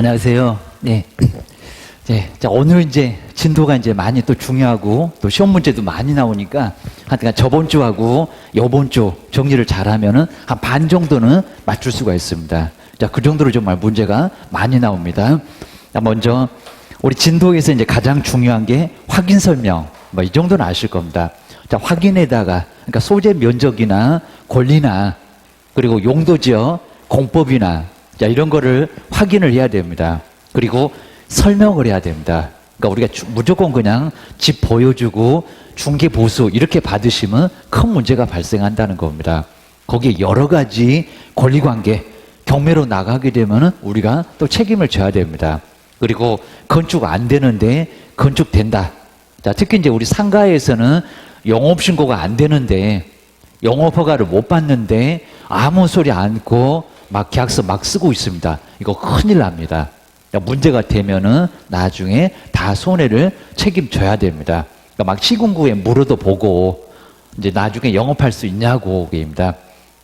안녕하세요. 네. 자, 오늘 이제 진도가 이제 많이 또 중요하고 또 시험 문제도 많이 나오니까 하여튼 저번 주하고 요번 주 정리를 잘하면은 한 반 정도는 맞출 수가 있습니다. 자, 그 정도로 정말 문제가 많이 나옵니다. 자, 먼저 우리 진도에서 이제 가장 중요한 게 확인 설명. 뭐 이 정도는 아실 겁니다. 자, 확인에다가 그러니까 소재 면적이나 권리나 그리고 용도지역, 공법이나 자, 이런 거를 확인을 해야 됩니다. 그리고 설명을 해야 됩니다. 그러니까 우리가 무조건 그냥 집 보여주고 중개 보수 이렇게 받으시면 큰 문제가 발생한다는 겁니다. 거기에 여러 가지 권리관계, 경매로 나가게 되면 우리가 또 책임을 져야 됩니다. 그리고 건축 안 되는데 건축된다. 자, 특히 이제 우리 상가에서는 영업신고가 안 되는데 영업허가를 못 받는데 아무 소리 않고 막 계약서 막 쓰고 있습니다. 이거 큰일 납니다. 문제가 되면은 나중에 다 손해를 책임져야 됩니다. 그러니까 막 시군구에 물어도 보고 이제 나중에 영업할 수 있냐고 입니다.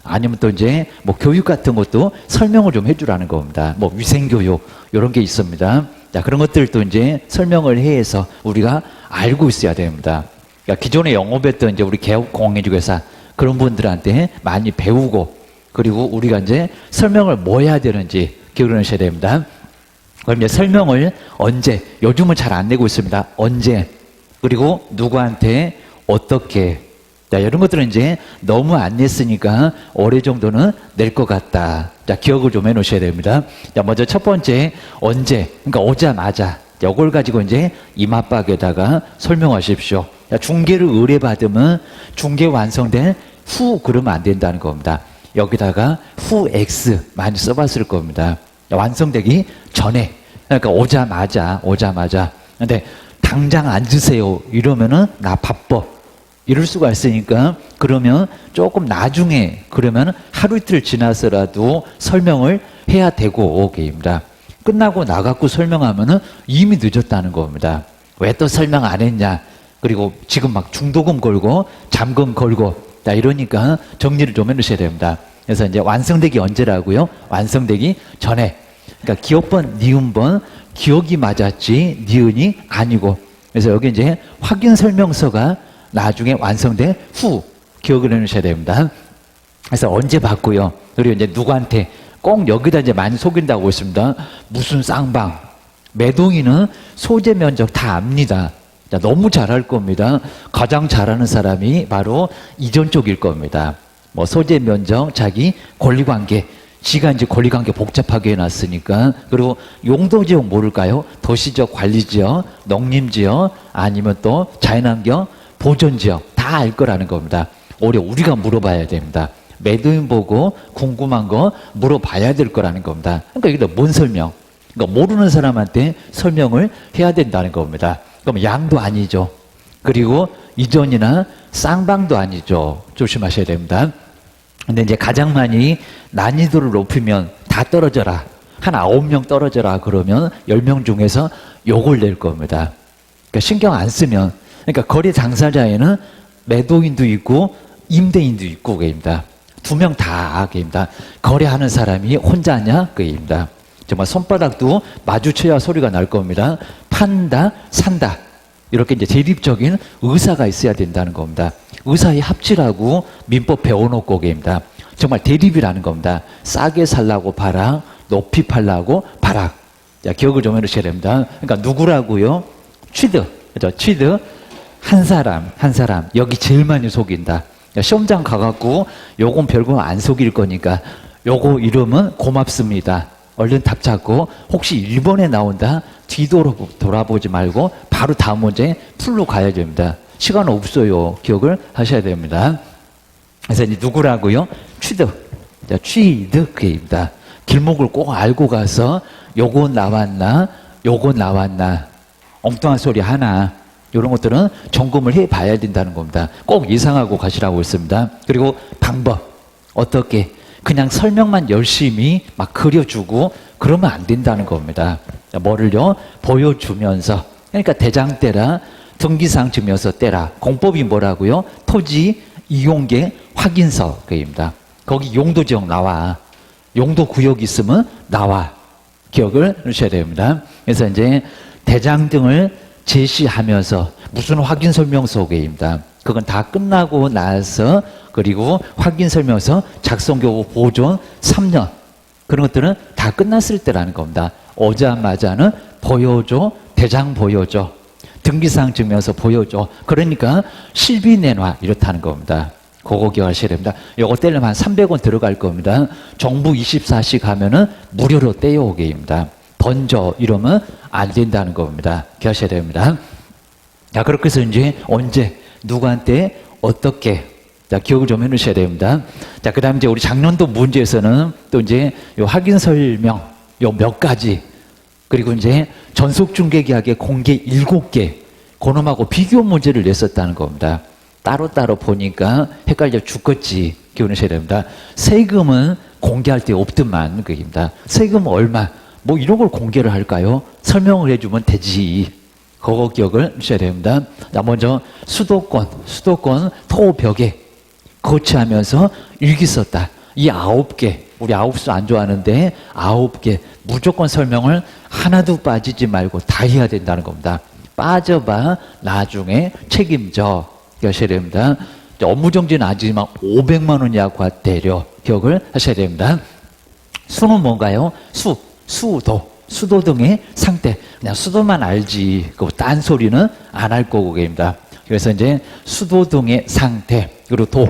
아니면 또 이제 뭐 교육 같은 것도 설명을 좀 해주라는 겁니다. 뭐 위생교육 이런 게 있습니다. 자, 그런 것들도 이제 설명을 해서 우리가 알고 있어야 됩니다. 그러니까 기존에 영업했던 이제 우리 개업공인중개사 그런 분들한테 많이 배우고 그리고 우리가 이제 설명을 뭐 해야 되는지 기억하셔야 됩니다. 그럼 이제 설명을 언제, 요즘은 잘 안 내고 있습니다. 언제, 그리고 누구한테, 어떻게. 자, 이런 것들은 이제 너무 안 냈으니까 올해 정도는 낼 것 같다. 자, 기억을 좀 해 놓으셔야 됩니다. 자, 먼저 첫 번째, 언제, 그러니까 오자마자. 이걸 가지고 이제 임압박에다가 설명하십시오. 자, 중개를 의뢰받으면 중개 완성된 후 그러면 안 된다는 겁니다. 여기다가 후 X 많이 써봤을 겁니다. 완성되기 전에. 그러니까 오자마자. 근데 당장 앉으세요. 이러면은 나 바빠. 이럴 수가 있으니까 그러면 조금 나중에 그러면 하루 이틀 지나서라도 설명을 해야 되고 오케이입니다. 끝나고 나갖고 설명하면은 이미 늦었다는 겁니다. 왜 또 설명 안 했냐. 그리고 지금 막 중도금 걸고 잠금 걸고 자, 이러니까 정리를 좀 해놓으셔야 됩니다. 그래서 이제 완성되기 언제라고요? 완성되기 전에. 그러니까 기억번, 니은번, 기억이 맞았지, 니은이 아니고. 그래서 여기 이제 확인 설명서가 나중에 완성된 후 기억을 해놓으셔야 됩니다. 그래서 언제 받고요? 그리고 이제 누구한테 꼭 여기다 이제 많이 속인다고 했습니다. 무슨 쌍방. 매동인은 소재 면적 다 압니다. 자, 너무 잘할 겁니다. 가장 잘하는 사람이 바로 이전 쪽일 겁니다. 뭐 소재 면적, 자기 권리관계, 지가 이제 권리관계 복잡하게 해놨으니까. 그리고 용도지역 모를까요? 도시적 관리지역, 농림지역, 아니면 또 자연환경 보존지역 다 알 거라는 겁니다. 오히려 우리가 물어봐야 됩니다. 매도인 보고 궁금한 거 물어봐야 될 거라는 겁니다. 그러니까 이게 뭔 설명? 그러니까 모르는 사람한테 설명을 해야 된다는 겁니다. 그럼 양도 아니죠. 그리고 이전이나 쌍방도 아니죠. 조심하셔야 됩니다. 근데 이제 가장 많이 난이도를 높이면 다 떨어져라. 한 9명 떨어져라. 그러면 10명 중에서 요걸 낼 겁니다. 그러니까 신경 안 쓰면. 그러니까 거래 당사자에는 매도인도 있고 임대인도 있고 그입니다. 2명 다 그입니다. 거래하는 사람이 혼자냐 그입니다. 정말 손바닥도 마주쳐야 소리가 날 겁니다. 판다, 산다. 이렇게 이제 대립적인 의사가 있어야 된다는 겁니다. 의사의 합치라고 민법 배워놓고 계입니다. 정말 대립이라는 겁니다. 싸게 살라고 바락, 높이 팔라고 바락. 자, 기억을 좀 해놓으셔야 됩니다. 그러니까 누구라고요? 취득. 그죠? 취득. 한 사람. 여기 제일 많이 속인다. 시험장 가갖고 요건 별거 안 속일 거니까 요거 이름은 고맙습니다. 얼른 답 찾고 혹시 1번에 나온다 뒤돌아보지 말고 바로 다음 문제 풀로 가야 됩니다. 시간 없어요. 기억을 하셔야 됩니다. 그래서 이제 누구라고요? 취득. 자, 취득입니다. 길목을 꼭 알고 가서 요거 나왔나 엉뚱한 소리 하나 이런 것들은 점검을 해봐야 된다는 겁니다. 꼭 예상하고 가시라고 했습니다. 그리고 방법 어떻게 그냥 설명만 열심히 막 그려주고 그러면 안 된다는 겁니다. 뭐를요? 보여주면서. 그러니까 대장 떼라, 등기사항 증명서 떼라. 공법이 뭐라고요? 토지 이용계 확인서 그입니다. 거기 용도지역 나와. 용도구역 있으면 나와. 기억을 하셔야 됩니다. 그래서 이제 대장 등을 제시하면서 무슨 확인 설명서입니다. 그건 다 끝나고 나서 그리고 확인 설명서 작성 교부 보존 3년 그런 것들은 다 끝났을 때라는 겁니다. 오자마자는 보여줘, 대장 보여줘, 등기사항 증명서 보여줘. 그러니까 실비 내놔 이렇다는 겁니다. 그거 기억하셔야 됩니다. 요거 떼려면 한 300원 들어갈 겁니다. 정부 24시 가면은 무료로 떼어오게입니다. 던져 이러면 안 된다는 겁니다. 기억하셔야 됩니다. 자, 그렇게 해서 이제 언제 누구한테 어떻게 자, 기억을 좀 해놓으셔야 됩니다. 자, 그 다음 이제 우리 작년도 문제에서는 또 이제 요 확인 설명, 요 몇 가지, 그리고 이제 전속중개계약의 공개 7개, 그놈하고 비교 문제를 냈었다는 겁니다. 따로따로 보니까 헷갈려 죽겠지. 기억하셔야 됩니다. 세금은 공개할 데 없더만, 그입니다. 세금은 얼마, 뭐 이런 걸 공개를 할까요? 설명을 해주면 되지. 그거 기억을 하셔야 됩니다. 자, 먼저 수도권 토벽에 거치하면서 일기 썼다. 이 9개, 우리 9수 안 좋아하는데 9개 무조건 설명을 하나도 빠지지 말고 다 해야 된다는 겁니다. 빠져봐 나중에 책임져. 기억하셔야 됩니다. 업무정지는 아니지만 500만 원 이하 과태료 기억을 하셔야 됩니다. 수는 뭔가요? 수도 등의 상태. 그냥 수도만 알지. 그 딴 소리는 안 할 거고 계십니다. 그래서 이제 수도 등의 상태, 그리고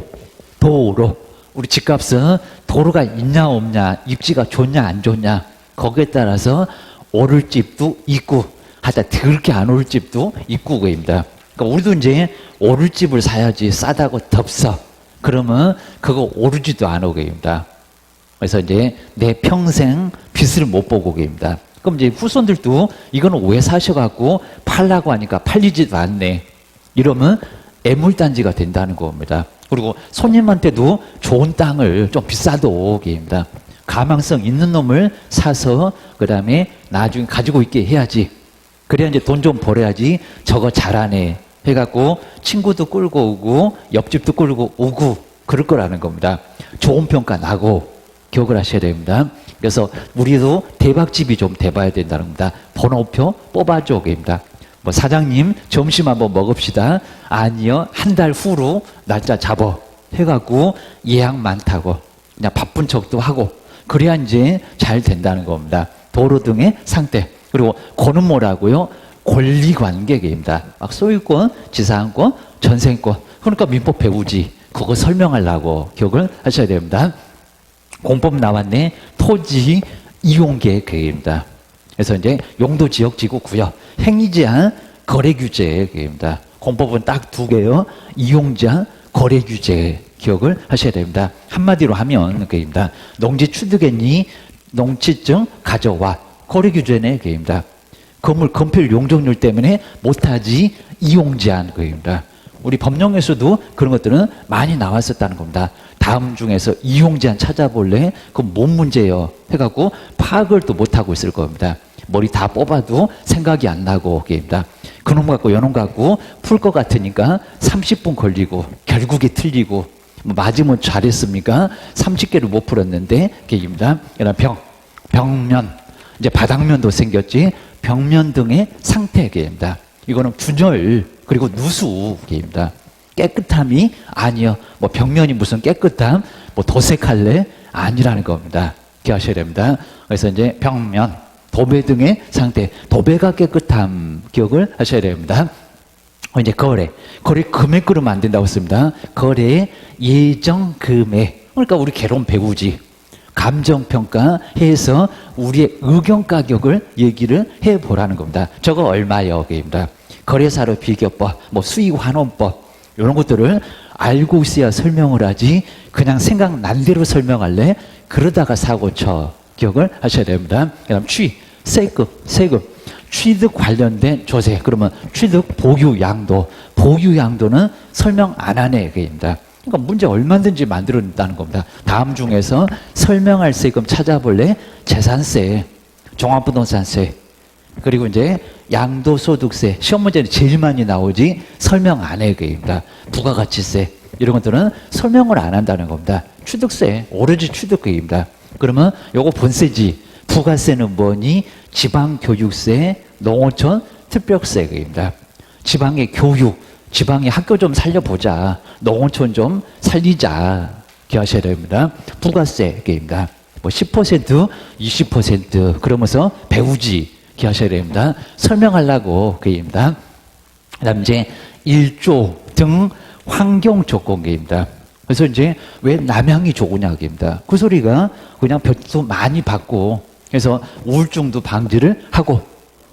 도로. 우리 집값은 도로가 있냐 없냐, 입지가 좋냐 안 좋냐, 거기에 따라서 오를 집도 있고, 하다 더럽게 안 오를 집도 있고 그입니다. 그러니까 우리도 이제 오를 집을 사야지 싸다고 덥서. 그러면 그거 오르지도 않아 그입니다. 그래서 이제 내 평생 빚을 못 보고 계십니다. 그럼 이제 후손들도 이거는 왜 사셔갖고 팔라고 하니까 팔리지도 않네. 이러면 애물단지가 된다는 겁니다. 그리고 손님한테도 좋은 땅을 좀 비싸도 계십니다. 가망성 있는 놈을 사서 그 다음에 나중에 가지고 있게 해야지. 그래야 이제 돈 좀 벌어야지. 저거 잘하네 해갖고 친구도 끌고 오고 옆집도 끌고 오고 그럴 거라는 겁니다. 좋은 평가 나고. 기억을 하셔야 됩니다. 그래서 우리도 대박집이 좀 돼봐야 된다는 겁니다. 번호표 뽑아줘 입니다. 뭐 사장님 점심 한번 먹읍시다. 아니요, 한 달 후로 날짜 잡어 해갖고 예약 많다고 그냥 바쁜 척도 하고 그래야 이제 잘 된다는 겁니다. 도로 등의 상태. 그리고 고는 뭐라고요? 권리관계입니다. 막 소유권, 지상권, 전세권. 그러니까 민법 배우지. 그거 설명하려고 기억을 하셔야 됩니다. 공법 나왔네. 토지 이용 계획입니다. 그래서 이제 용도 지역 지구 구역 행위 제한 거래 규제 계획입니다. 공법은 딱 2개요. 이용 제한 거래 규제 기억을 하셔야 됩니다. 한마디로 하면 그입니다. 농지 취득했니? 농지증 가져와. 거래 규제네 그입니다. 건물 건폐율 용적률 때문에 못하지. 이용 제한 그입니다. 우리 법령에서도 그런 것들은 많이 나왔었다는 겁니다. 다음 중에서 이용 제한 찾아볼래? 그럼 뭔 문제예요? 해갖고 파악을 또 못하고 있을 겁니다. 머리 다 뽑아도 생각이 안 나고 그입니다. 그놈 갖고 요놈 갖고 풀 것 같으니까 30분 걸리고 결국에 틀리고 뭐 맞으면 잘했습니까? 30개를 못 풀었는데 그입니다. 그다음 벽면 이제 바닥면도 생겼지. 벽면 등의 상태계입니다. 이거는 균열 그리고 누수계입니다. 깨끗함이 아니요. 뭐 벽면이 무슨 깨끗함, 뭐 도색할래? 아니라는 겁니다. 기억하셔야 됩니다. 그래서 이제 벽면, 도배 등의 상태, 도배가 깨끗함 기억을 하셔야 됩니다. 이제 거래 금액 그러면 안 된다고 했습니다. 거래의 예정 금액. 그러니까 우리 개론 배우지. 감정평가 해서 우리의 의견 가격을 얘기를 해보라는 겁니다. 저거 얼마요? 입니다. 거래사료 비교법, 뭐 수익환원법 이런 것들을 알고 있어야 설명을 하지. 그냥 생각난 대로 설명할래? 그러다가 사고 쳐. 기억을 하셔야 됩니다. 그다음 세금 취득 관련된 조세. 그러면 취득 보유 양도는 설명 안 하네 그입니다. 그러니까 문제 얼마든지 만들어낸다는 겁니다. 다음 중에서 설명할 세금 찾아볼래? 재산세, 종합부동산세, 그리고 이제 양도소득세. 시험 문제는 제일 많이 나오지 설명 안 해 그입니다. 부가가치세 이런 것들은 설명을 안 한다는 겁니다. 취득세 오로지 취득세입니다. 그러면 요거 본세지 부가세는 뭐니? 지방교육세, 농어촌 특별세입니다. 지방의 교육, 지방의 학교 좀 살려보자. 농어촌 좀 살리자. 기하셔야 됩니다. 부가세입니다. 뭐 10%, 20% 그러면서 배우지. 기하셔야 됩니다. 설명하려고 그입니다. 그다음 이제 1조 등 환경 조건계입니다. 그래서 이제 왜 남향이 좋으냐 그입니다. 그 소리가 그냥 볕도 많이 받고 그래서 우울증도 방지를 하고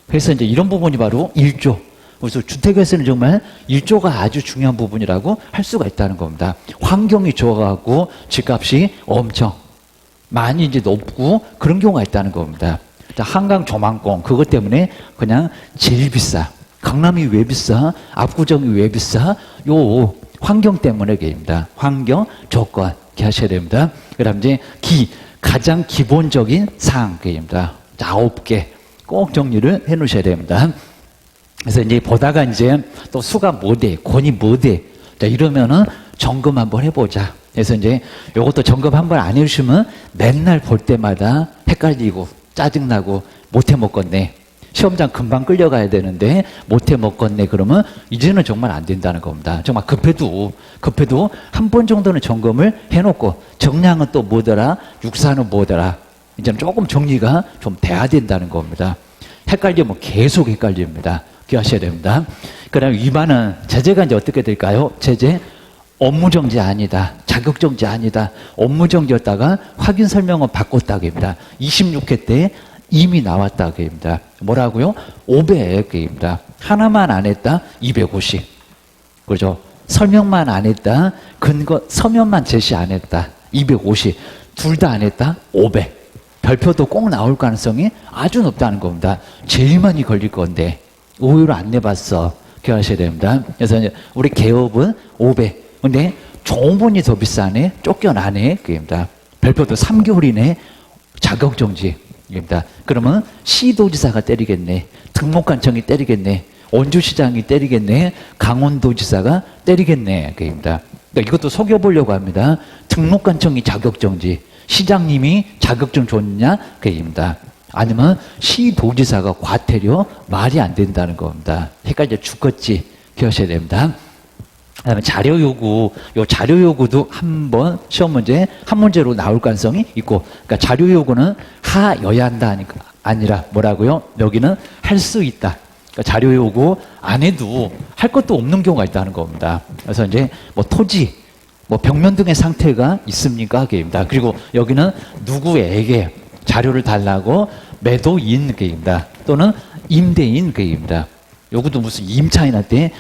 그래서 이제 이런 부분이 바로 1조. 그래서 주택에서는 정말 1조가 아주 중요한 부분이라고 할 수가 있다는 겁니다. 환경이 좋아가고 집값이 엄청 많이 이제 높고 그런 경우가 있다는 겁니다. 한강 조망권 그것 때문에 그냥 제일 비싸. 강남이 왜 비싸? 압구정이 왜 비싸? 요 환경 때문에 게입니다. 환경 조건 하셔야 됩니다. 그다음 이제 가장 기본적인 사항입니다. 9개 꼭 정리를 해 놓으셔야 됩니다. 그래서 이제 보다가 이제 또 수가 뭐 돼? 권이 뭐 돼? 자, 이러면은 점검 한번 해보자. 그래서 이제 요것도 점검 한번 안 해주시면 맨날 볼 때마다 헷갈리고 짜증나고 못해 먹겠네. 시험장 금방 끌려가야 되는데 못해 먹겠네. 그러면 이제는 정말 안 된다는 겁니다. 정말 급해도 한 번 정도는 점검을 해놓고 정량은 또 뭐더라? 육사는 뭐더라? 이제는 조금 정리가 좀 돼야 된다는 겁니다. 헷갈리면 계속 헷갈립니다. 기억하셔야 됩니다. 그 다음에 위반은 제재가 이제 어떻게 될까요? 제재 업무정지 아니다. 자격정지 아니다. 업무정지였다가 확인 설명은 바꿨다고입니다. 26회 때 이미 나왔다고입니다. 뭐라고요? 500입니다. 하나만 안 했다. 250. 그렇죠? 설명만 안 했다. 근거 서면만 제시 안 했다. 250. 둘 다 안 했다. 500. 별표도 꼭 나올 가능성이 아주 높다는 겁니다. 제일 많이 걸릴 건데 의외로 안 내봤어. 기억하셔야 됩니다. 그래서 이제 우리 개업은 500. 근데 종분이 더 비싸네. 쫓겨나네. 그입니다. 별표도 3개월이네. 자격정지입니다. 그러면 시도지사가 때리겠네. 특목관청이 때리겠네. 원주시장이 때리겠네. 강원도지사가 때리겠네. 그입니다. 그러니까 이것도 속여보려고 합니다. 특목관청이 자격정지. 시장님이 자격증 줬냐? 그입니다. 아니면 시도지사가 과태료 말이 안 된다는 겁니다. 헷갈려 죽겠지. 기억하셔야 됩니다. 그 다음에 자료 요구, 요 자료 요구도 한번 시험 문제 한 문제로 나올 가능성이 있고, 그러니까 자료 요구는 하여야 한다 하니까 아니라 뭐라고요? 여기는 할 수 있다. 그러니까 자료 요구 안 해도 할 것도 없는 경우가 있다는 겁니다. 그래서 이제 뭐 토지, 뭐 벽면 등의 상태가 있습니까? 게입니다. 그리고 여기는 누구에게 자료를 달라고 매도인 게입니다. 또는 임대인 게입니다. 요것도 무슨 임차인한테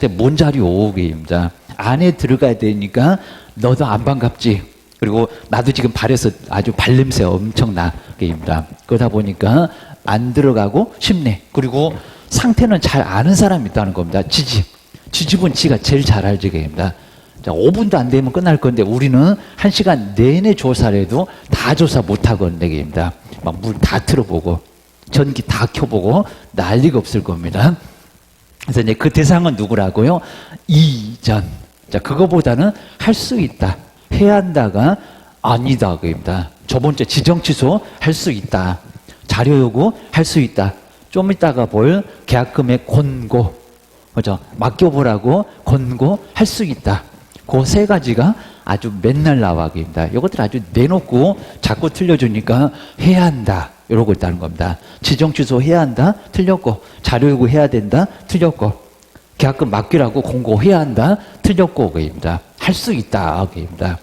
뭔 자료 게입니다. 안에 들어가야 되니까 너도 안 반갑지. 그리고 나도 지금 발에서 아주 발냄새 엄청나 게입니다. 그러다 보니까 안 들어가고 싶네. 그리고 상태는 잘 아는 사람이 있다는 겁니다. 지집은 지가 제일 잘 알지 게입니다. 자, 5분도 안 되면 끝날 건데 우리는 1시간 내내 조사를 해도 다 조사 못 하거든요. 게입니다. 막 물 다 틀어보고 전기 다 켜보고 난리가 없을 겁니다. 그래서 이제 그 대상은 누구라고요? 이전. 자, 그거보다는 할 수 있다. 해야 한다가 아니다. 그입니다. 저번 주에 지정 취소 할 수 있다. 자료 요구 할 수 있다. 좀 이따가 볼 계약금의 권고. 그죠? 맡겨보라고 권고 할 수 있다. 그 세 가지가 아주 맨날 나와 계십니다. 이것들 아주 내놓고 자꾸 틀려주니까 해야 한다. 이러고 있다는 겁니다. 지정 취소 해야 한다. 틀렸고. 자료 요구 해야 된다. 틀렸고. 계약금 맡기라고 공고해야 한다. 틀렸고. 그입니다. 할 수 있다. 그입니다.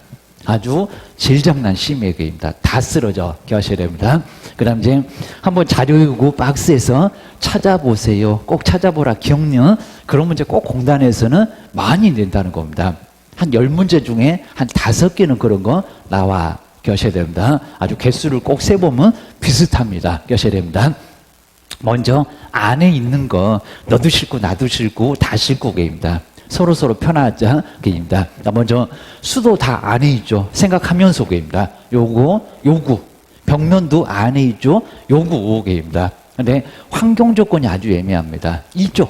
아주 질장난 심해. 그입니다. 다 쓰러져. 기억하셔야 됩니다. 그 다음 이제 한번 자료 요구 박스에서 찾아보세요. 꼭 찾아보라. 기억력. 그런 문제 꼭 공단에서는 많이 낸다는 겁니다. 한 10문제 중에 한 5개는 그런 거 나와. 기억하셔야 됩니다. 아주 개수를 꼭 세보면 비슷합니다. 기억하셔야 됩니다. 먼저 안에 있는 거 너도 싫고 나도 싫고 다 싫고 게입니다. 서로 편하자 게입니다. 먼저 수도 다 안에 있죠. 생각하면서 게입니다. 요구 벽면도 안에 있죠. 요구 게입니다. 근데 환경 조건이 아주 애매합니다. 1조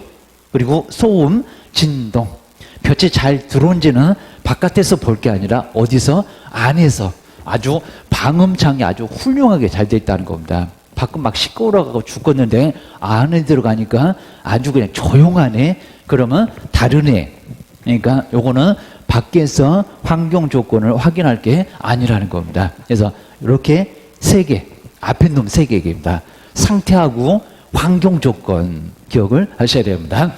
그리고 소음, 진동 볕이 잘 들어온지는 바깥에서 볼 게 아니라 어디서? 안에서 아주 방음창이 아주 훌륭하게 잘 돼 있다는 겁니다. 밖은 막 시끄러워가고 죽겠는데 안에 들어가니까 아주 그냥 조용하네. 그러면 다른 애. 그러니까 요거는 밖에서 환경 조건을 확인할 게 아니라는 겁니다. 그래서 이렇게 세 개, 앞에 놈 세 개입니다. 상태하고 환경 조건 기억을 하셔야 됩니다.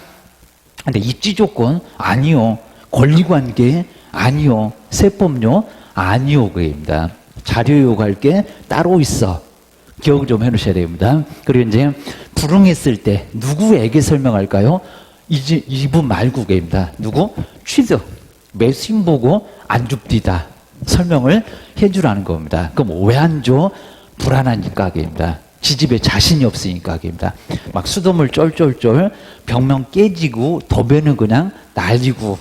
근데 입지 조건 아니요. 권리관계 아니요. 세법료 아니요. 그입니다. 자료 요구할 게 따로 있어. 기억 좀 해놓으셔야 됩니다. 그리고 이제 불응했을 때 누구에게 설명할까요? 이분 말고 그입니다. 누구? 취득. 매수인 보고 안 줍디다. 설명을 해주라는 겁니다. 그럼 왜 안 줘? 불안하니까 그입니다. 지집에 자신이 없으니까 그입니다. 막 수돗물 쫄쫄쫄 벽면 깨지고 도배는 그냥 날리고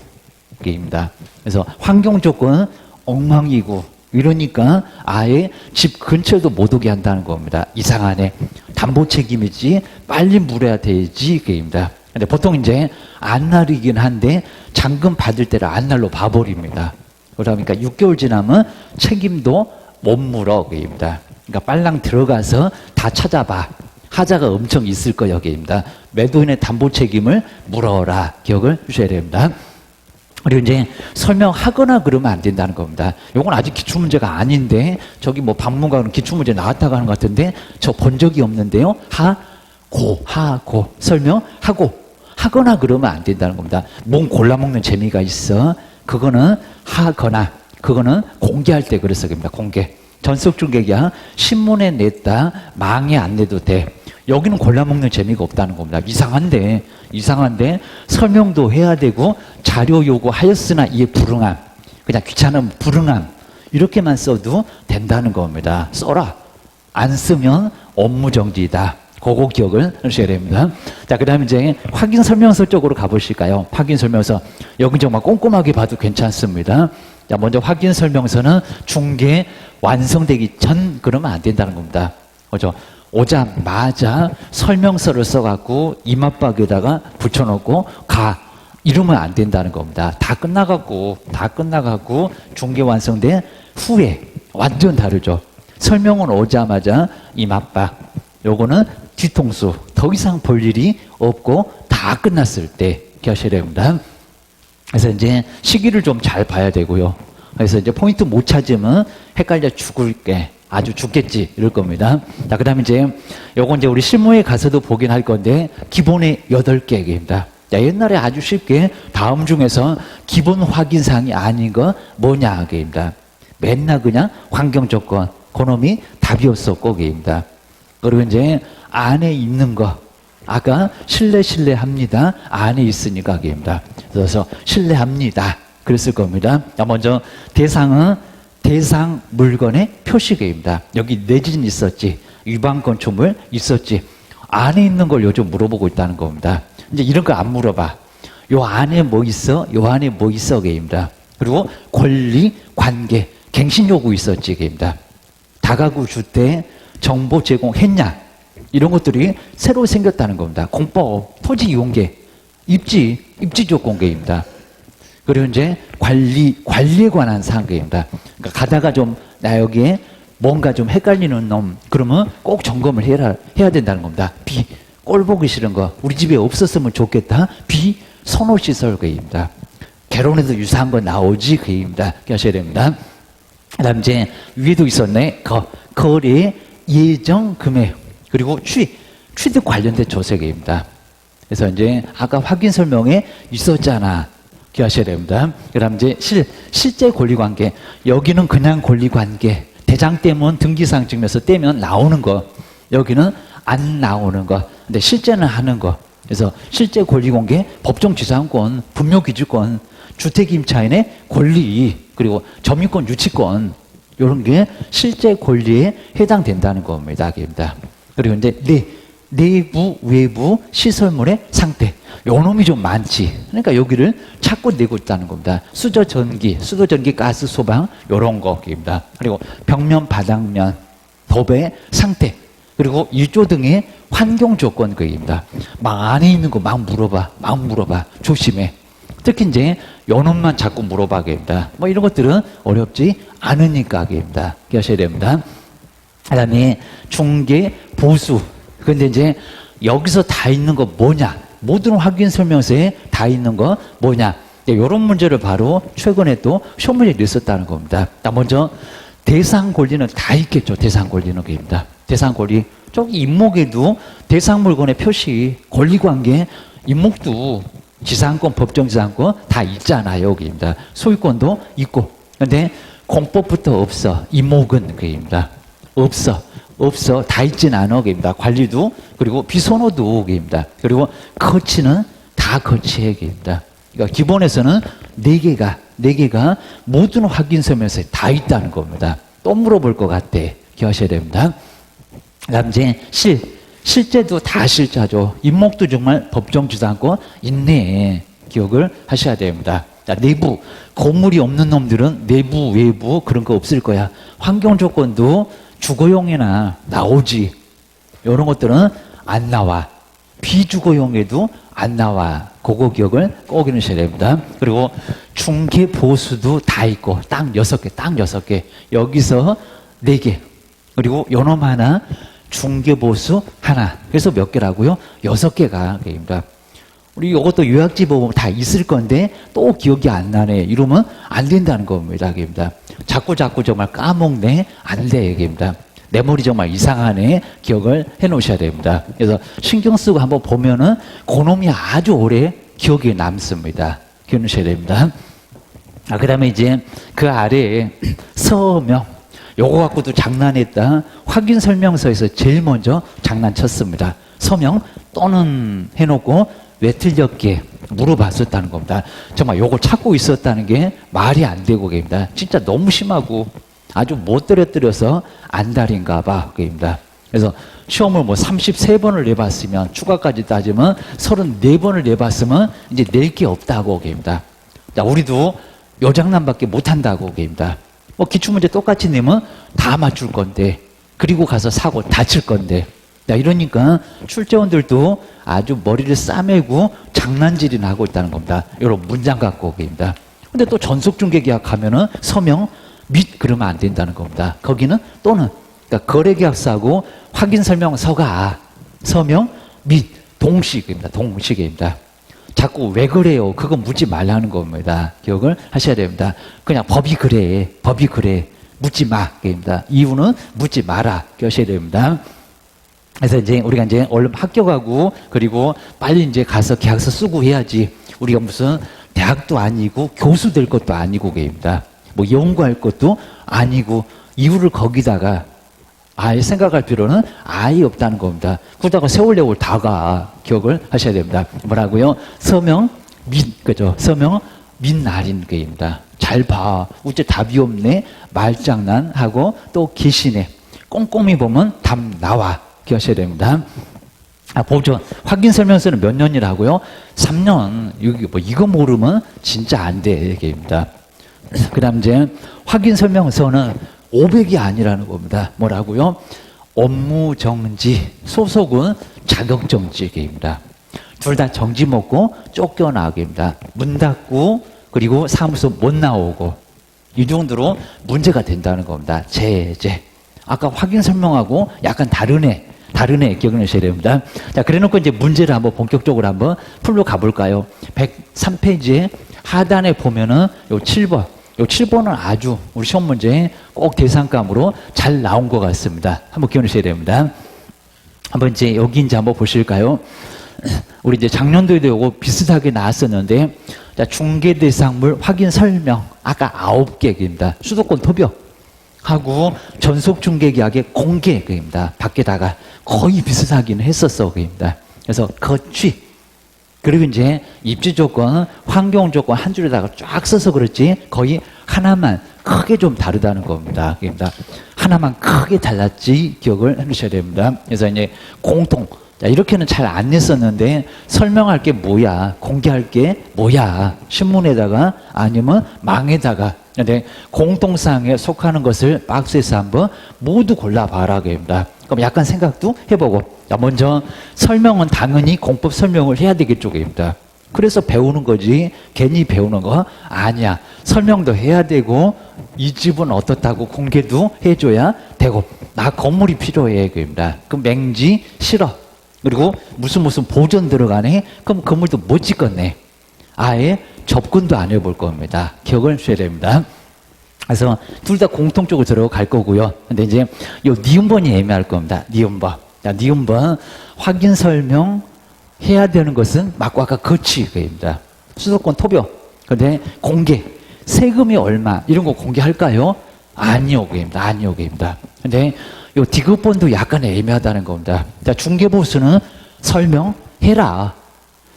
그입니다. 그래서 환경 조건은 엉망이고 이러니까 아예 집 근처에도 못 오게 한다는 겁니다. 이상하네. 담보 책임이지 빨리 물어야 되지 그입니다. 근데 보통 이제 안 날이긴 한데 잔금 받을 때를 안 날로 봐버립니다. 그러니까 6개월 지나면 책임도 못 물어 그입니다. 그러니까 빨랑 들어가서 다 찾아봐. 하자가 엄청 있을 거 여기입니다. 매도인의 담보 책임을 물어라. 기억을 주셔야 됩니다. 그리고 이제 설명하거나 그러면 안 된다는 겁니다. 요건 아직 기출문제가 아닌데 저기 뭐 박문과는 기출문제 나왔다고 하는 것 같은데 저 본 적이 없는데요. 하고 설명하고 하거나 그러면 안 된다는 겁니다. 몸 골라먹는 재미가 있어. 그거는 하거나 그거는 공개할 때 그래서 그럽니다. 공개. 전속중개기야 신문에 냈다 망에 안 내도 돼. 여기는 골라먹는 재미가 없다는 겁니다. 이상한데 설명도 해야 되고 자료 요구하였으나 이에 불응함. 그냥 귀찮은 불응함. 이렇게만 써도 된다는 겁니다. 써라. 안 쓰면 업무정지다. 그거 기억을 하셔야 됩니다. 자, 그 다음에 이제 확인 설명서 쪽으로 가보실까요? 확인 설명서. 여기 정말 꼼꼼하게 봐도 괜찮습니다. 자, 먼저 확인 설명서는 중개 완성되기 전 그러면 안 된다는 겁니다. 그죠? 오자마자 설명서를 써갖고 이마박에다가 붙여놓고 가. 이러면 안 된다는 겁니다. 다 끝나가고 중개 완성된 후에 완전 다르죠. 설명은 오자마자 이마박. 요거는 뒤통수. 더 이상 볼 일이 없고 다 끝났을 때 하셔야 됩니다. 그래서 이제 시기를 좀 잘 봐야 되고요. 그래서 이제 포인트 못 찾으면 헷갈려 죽을게. 아주 죽겠지. 이럴 겁니다. 자, 그 다음에 이제 요건 이제 우리 실무에 가서도 보긴 할 건데 기본의 8개입니다. 자, 옛날에 아주 쉽게 다음 중에서 기본 확인사항이 아닌 거 뭐냐. 그입니다. 맨날 그냥 환경조건. 그놈이 답이었었고, 그입니다. 그리고 이제 안에 있는 거. 아까 신뢰합니다. 안에 있으니까 그입니다. 그래서 신뢰합니다. 그랬을 겁니다. 자, 먼저 대상은 대상 물건의 표시계입니다. 여기 내진 있었지. 위반 건축물 있었지. 안에 있는 걸 요즘 물어보고 있다는 겁니다. 이제 이런 거 안 물어봐. 요 안에 뭐 있어? 요 안에 뭐 있어? 계입니다. 그리고 권리, 관계, 갱신 요구 있었지. 계입니다. 다가구 주택 정보 제공했냐? 이런 것들이 새로 생겼다는 겁니다. 공법, 토지 이용계, 입지 조건계입니다. 그리고 이제 관리에 관한 사항입니다. 그러니까 가다가 좀 나 여기에 뭔가 좀 헷갈리는 놈 그러면 꼭 점검을 해야 된다는 겁니다. B 꼴 보기 싫은 거 우리 집에 없었으면 좋겠다. B 선호시설 그입니다. 개론에도 유사한 거 나오지 그입니다. 하셔야 됩니다. 그다음 이제 위에도 있었네. 거래 예정 금액 그리고 취득 관련된 조세계입니다. 그래서 이제 아까 확인 설명에 있었잖아. 기억하셔야 됩니다. 그 다음 이제 실제 권리관계. 여기는 그냥 권리관계. 대장 떼면 등기상 증명서 떼면 나오는 거. 여기는 안 나오는 거. 근데 실제는 하는 거. 그래서 실제 권리공개, 법정지상권, 분묘기준권, 주택임차인의 권리, 그리고 점유권, 유치권. 이런 게 실제 권리에 해당된다는 겁니다. 그리고 이제 내부, 외부 시설물의 상태. 요 놈이 좀 많지. 그러니까 여기를 찾고 내고 있다는 겁니다. 수도 전기, 가스, 소방, 요런 거입니다. 그리고 벽면, 바닥면, 도배 상태. 그리고 일조 등의 환경 조건 거입니다. 막 안에 있는 거 막 물어봐. 조심해. 특히 이제 연원만 자꾸 물어봐게 됩니다. 뭐 이런 것들은 어렵지 않으니까 됩니다. 기억하셔야 됩니다. 그 다음에 중개, 보수. 근데 이제 여기서 다 있는 거 뭐냐? 모든 확인 설명서에 다 있는 거 뭐냐? 이런 문제를 바로 최근에 또 시험 문제에 냈었다는 겁니다. 먼저 대상 권리는 다 있겠죠. 대상 권리는 겁니다. 대상 권리. 저기 임목에도 대상 물건의 표시, 권리관계, 임목도 지상권, 법정지상권 다 있잖아요. 그입니다. 소유권도 있고. 근데 공법부터 없어. 임목은 그입니다. 없어. 다 있진 않아. 그입니다. 관리도, 그리고 비선호도 그입니다. 그리고 거치는 다 거치해. 그입니다. 그러니까 기본에서는 네 개가 모든 확인 설명서에 다 있다는 겁니다. 또 물어볼 것 같아. 기억하셔야 됩니다. 그 다음 이제 실제도 다 실자죠. 임목도 정말 법정지상권 있네. 기억을 하셔야 됩니다. 자, 내부, 건물이 없는 놈들은 내부, 외부 그런 거 없을 거야. 환경 조건도 주거용이나 나오지. 이런 것들은 안 나와. 비주거용에도 안 나와. 그거 기억을 꼭 해놓으셔야 됩니다. 그리고 중개 보수도 다 있고 딱 6개. 여기서 4개. 그리고 요놈 하나, 중개 보수 하나. 그래서 몇 개라고요? 6개가 됩니다. 우리 이것도 요약지 보면 다 있을 건데 또 기억이 안 나네. 이러면 안 된다는 겁니다. 됩니다. 자꾸 정말 까먹네. 안 돼. 됩니다. 내 머리 정말 이상하네. 기억을 해 놓으셔야 됩니다. 그래서 신경 쓰고 한번 보면은 그놈이 아주 오래 기억에 남습니다. 기억 놓으셔야 됩니다. 그 다음에 이제 그 아래에 서명. 요거 갖고도 장난했다. 확인 설명서에서 제일 먼저 장난쳤습니다. 서명 또는 해놓고 왜 틀렸게 물어봤었다는 겁니다. 정말 요거 찾고 있었다는 게 말이 안 되고 계십니다. 진짜 너무 심하고 아주 못 떨어뜨려서 안달인가 봐. 그입니다. 그래서 시험을 뭐 33번을 내봤으면 추가까지 따지면 34번을 내봤으면 이제 낼 게 없다고 그입니다. 자, 우리도 요 장난밖에 못 한다고 그입니다. 뭐 기출문제 똑같이 내면 다 맞출 건데, 그리고 가서 사고 다칠 건데. 자, 이러니까 출제원들도 아주 머리를 싸매고 장난질이나 하고 있다는 겁니다. 이런 문장 갖고 그입니다. 근데 또 전속중개계약 하면은 서명 및 그러면 안 된다는 겁니다. 거기는 또는, 그러니까 거래계약서하고 확인설명서가 서명 및 동시입니다. 동시입니다. 자꾸 왜 그래요? 그거 묻지 말라는 겁니다. 기억을 하셔야 됩니다. 그냥 법이 그래. 묻지 마. 입니다. 이유는 묻지 마라. 기억하셔야 됩니다. 그래서 이제 우리가 이제 얼른 합격하고 그리고 빨리 이제 가서 계약서 쓰고 해야지. 우리가 무슨 대학도 아니고 교수 될 것도 아니고 그입니다. 뭐 연구할 것도 아니고 이유를 거기다가 아예 생각할 필요는 아예 없다는 겁니다. 그러다가 세월여월 다가 기억을 하셔야 됩니다. 뭐라고요? 서명 민, 그죠? 서명 민 날인 거입니다. 잘 봐. 우째 답이 없네. 말장난하고 또 계시네. 꼼꼼히 보면 답 나와. 기억하셔야 됩니다. 보죠. 확인 설명서는 몇 년이라고요? 3년. 여기 뭐 이거 모르면 진짜 안 돼. 얘기입니다. 그 다음 이제 확인 설명서는 500이 아니라는 겁니다. 뭐라고요? 업무 정지, 소속은 자격 정지입니다. 둘 다 정지 먹고 쫓겨나기입니다. 문 닫고 그리고 사무소 못 나오고 이 정도로 문제가 된다는 겁니다. 제재. 아까 확인 설명하고 약간 다르네 기억하셔야 됩니다. 자, 그래놓고 이제 문제를 한번 본격적으로 한번 풀로 가볼까요? 103페이지에 하단에 보면은 요 7번. 요 7번은 아주 우리 시험 문제에 꼭 대상감으로 잘 나온 것 같습니다. 한번 기억하셔야 됩니다. 한번 이제 여기 이제 한번 보실까요? 우리 이제 작년도에도 요거 비슷하게 나왔었는데, 자, 중개 대상물 확인 설명. 아까 9개입니다. 수도권 토벽하고 전속 중개 계약의 공개입니다. 밖에다가 거의 비슷하긴 했었어. 그입니다. 그래서 거취. 그리고 이제 입지 조건, 환경 조건 한 줄에다가 쫙 써서 그렇지 거의 하나만 크게 좀 다르다는 겁니다. 그러니까 하나만 크게 달랐지 기억을 해주셔야 됩니다. 그래서 이제 공통. 자, 이렇게는 잘 안 냈었는데 설명할 게 뭐야, 공개할 게 뭐야, 신문에다가 아니면 망에다가. 근데 공통사항에 속하는 것을 박스에서 한번 모두 골라봐라 그럽니다. 그럼 약간 생각도 해보고. 자, 먼저 설명은 당연히 공법 설명을 해야 되겠죠 그럽니다. 그래서 배우는 거지 괜히 배우는 거 아니야. 설명도 해야 되고 이 집은 어떻다고 공개도 해줘야 되고 나 건물이 필요해 그입니다. 그럼 맹지 싫어. 그리고 무슨 보존 들어가네. 그럼 건물도 못 짓겠네. 아예 접근도 안 해볼 겁니다. 기억을 하셔야 됩니다. 그래서 둘 다 공통적으로 들어갈 거고요. 근데 이제 요 니은번이 애매할 겁니다. 니은번. 자, 니은번 확인 설명 해야 되는 것은 맞고 아까 거치입니다. 수도권 토벽. 근데 공개. 세금이 얼마 이런 거 공개할까요? 아니요, 그입니다. 아니요, 그입니다. 근데 요 디귿번도 약간 애매하다는 겁니다. 자, 중개보수는 설명해라.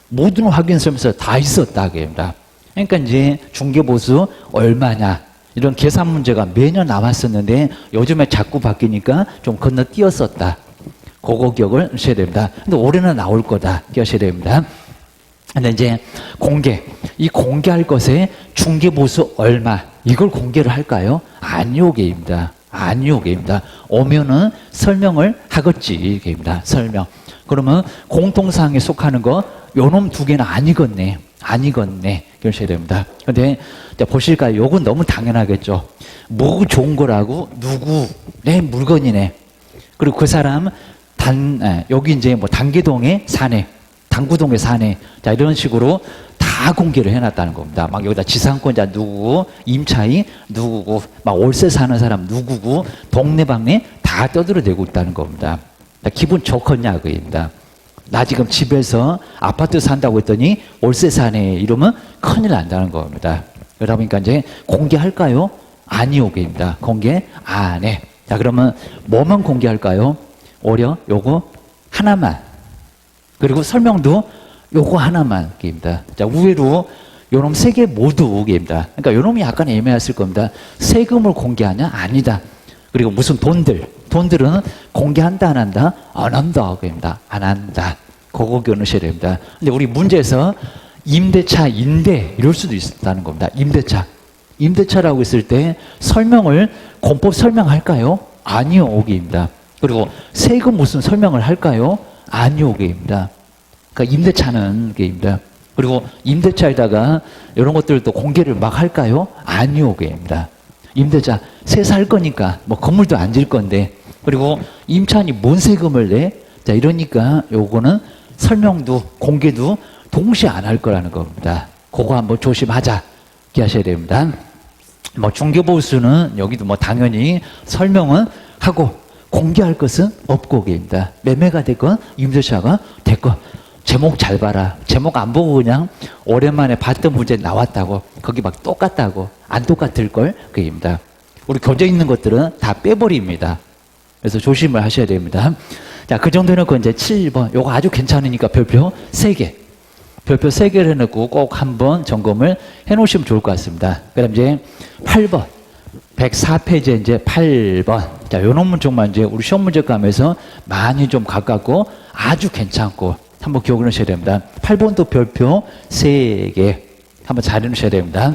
모든 확인 설명서 다 있었다, 그입니다. 그러니까 이제 중개보수 얼마냐 이런 계산 문제가 매년 나왔었는데 요즘에 자꾸 바뀌니까 좀 건너뛰었었다. 그거 기억을 하셔야 됩니다. 근데 올해는 나올 거다. 기억하셔야 됩니다. 근데 이제 공개. 이 공개할 것에 중개보수 얼마. 이걸 공개를 할까요? 아니요, 게입니다. 아니요, 게입니다. 오면은 설명을 하겠지, 게입니다. 설명. 그러면 공통사항에 속하는 거, 요놈 두 개는 아니겠네. 아니겠네. 기억하셔야 됩니다. 근데 보실까요? 요건 너무 당연하겠죠. 뭐 좋은 거라고? 누구? 내 물건이네. 그리고 그 사람 여기 이제 뭐 단계동에 사네. 당구동에 사네. 자, 이런 식으로 다 공개를 해놨다는 겁니다. 막 여기다 지상권자 누구고, 임차인 누구고, 막 월세 사는 사람 누구고, 동네방네 다 떠들어대고 있다는 겁니다. 기분 좋겠냐, 그입니다. 나 지금 집에서 아파트 산다고 했더니 월세 사네. 이러면 큰일 난다는 겁니다. 그러다 보니까 이제 공개할까요? 아니요, 그입니다. 공개 안 해. 자, 그러면 뭐만 공개할까요? 오히려 요거 하나만. 그리고 설명도 요거 하나만 게입니다. 자, 우회로 요놈 세 개 모두 게입니다. 그러니까 요놈이 약간 애매했을 겁니다. 세금을 공개하냐? 아니다. 그리고 무슨 돈들은 공개한다 안 한다? 안 한다 게입니다. 안 한다. 그거 기억하셔야 됩니다. 근데 우리 문제에서 임대차, 임대 이럴 수도 있다는 겁니다. 임대차라고 했을 때 설명을 공법 설명할까요? 아니요, 오게입니다. 그리고 세금 무슨 설명을 할까요? 아니요, 게입니다. 그러니까 임대차는 게입니다. 그리고 임대차에다가 이런 것들도 공개를 막 할까요? 아니요, 게입니다. 임대차 새 살 거니까 뭐 건물도 안 질 건데 그리고 임차인이 뭔 세금을 내? 자, 이러니까 요거는 설명도 공개도 동시에 안 할 거라는 겁니다. 그거 한번 조심하자. 기하셔야 됩니다. 뭐 중개보수는 여기도 뭐 당연히 설명은 하고 공개할 것은 없고 게입니다. 매매가 됐건 임대차가 됐건 제목 잘 봐라. 제목 안 보고 그냥 오랜만에 봤던 문제 나왔다고 거기 막 똑같다고 안 똑같을걸 그입니다. 우리 교재 있는 것들은 다 빼버립니다. 그래서 조심을 하셔야 됩니다. 자, 그 정도 해놓고 이제 7번 요거 아주 괜찮으니까 별표 3개 별표 3개를 해놓고 꼭 한번 점검을 해놓으시면 좋을 것 같습니다. 그 다음 이제 8번 104페이지에 이제 8번. 자, 요 놈은 정말 이제 우리 시험 문제감에서 많이 좀 가깝고 아주 괜찮고 한번 기억을 하셔야 됩니다. 8번도 별표 3개 한번 잘 해놓으셔야 됩니다.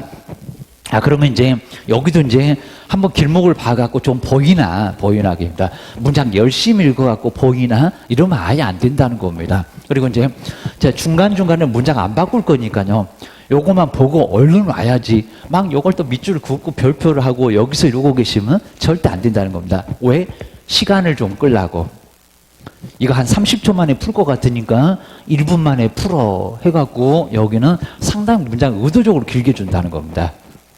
아, 그러면 이제 여기도 이제 한번 길목을 봐갖고 좀 보이나 입니다. 문장 열심히 읽어갖고 보이나 이러면 아예 안 된다는 겁니다. 그리고 이제 중간중간에 문장 안 바꿀 거니까요. 요거만 보고 얼른 와야지 막 요걸 또 밑줄 긋고 별표를 하고 여기서 이러고 계시면 절대 안 된다는 겁니다. 왜? 시간을 좀 끌라고. 이거 한 30초 만에 풀 것 같으니까 1분 만에 풀어 해갖고 여기는 상당히 문장 의도적으로 길게 준다는 겁니다.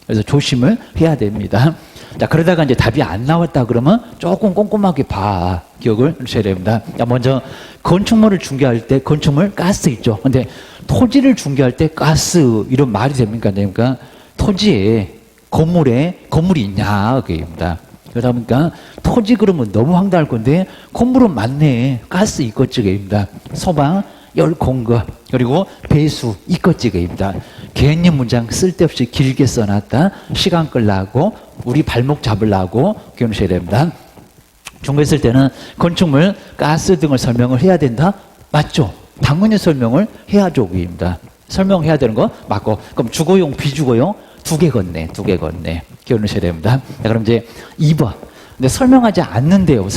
그래서 조심을 해야 됩니다. 자, 그러다가 이제 답이 안 나왔다 그러면 조금 꼼꼼하게 봐. 기억을 하셔야 됩니다. 자, 먼저 건축물을 중개할 때 건축물 가스 있죠. 근데 토지를 중개할 때 가스 이런 말이 됩니까? 됩니까? 토지에 건물이 있냐 그입니다. 그러다 보니까 토지 그러면 너무 황당할 건데 건물은 많네. 가스 있겠지게입니다. 소방 열 공급 그리고 배수 이것지게입니다. 괜히 문장 쓸데없이 길게 써놨다 시간 끌라고 우리 발목 잡으려고 기억하셔야 됩니다. 중개했을 때는 건축물 가스 등을 설명을 해야 된다? 맞죠? 당연히 설명을 해야죠. 그입니다. 설명해야 되는 거 맞고 그럼 주거용 비주거용 두 개 걷네. 기억하셔야 됩니다. 자, 그럼 이제 2번. 근데 설명하지 않는데요.